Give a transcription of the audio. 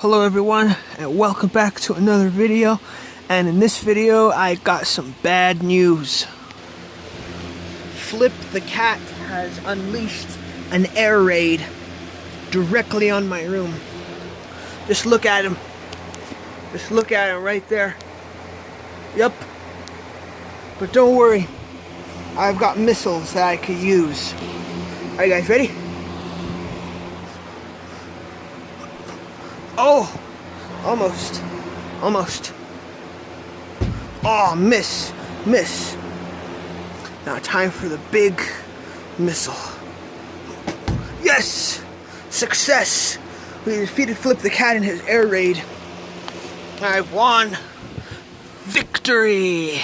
Hello everyone, and welcome back to another video. And in this video I got some bad news. Flip the Cat has unleashed an air raid directly on my room. Just look at him. Just look at him right there. Yep. But don't worry, I've got missiles that I could use. Are you guys ready? Oh, almost. Oh, miss. Now time for the big missile. Yes, success. We defeated Flip the Cat in his air raid. I've won. Victory.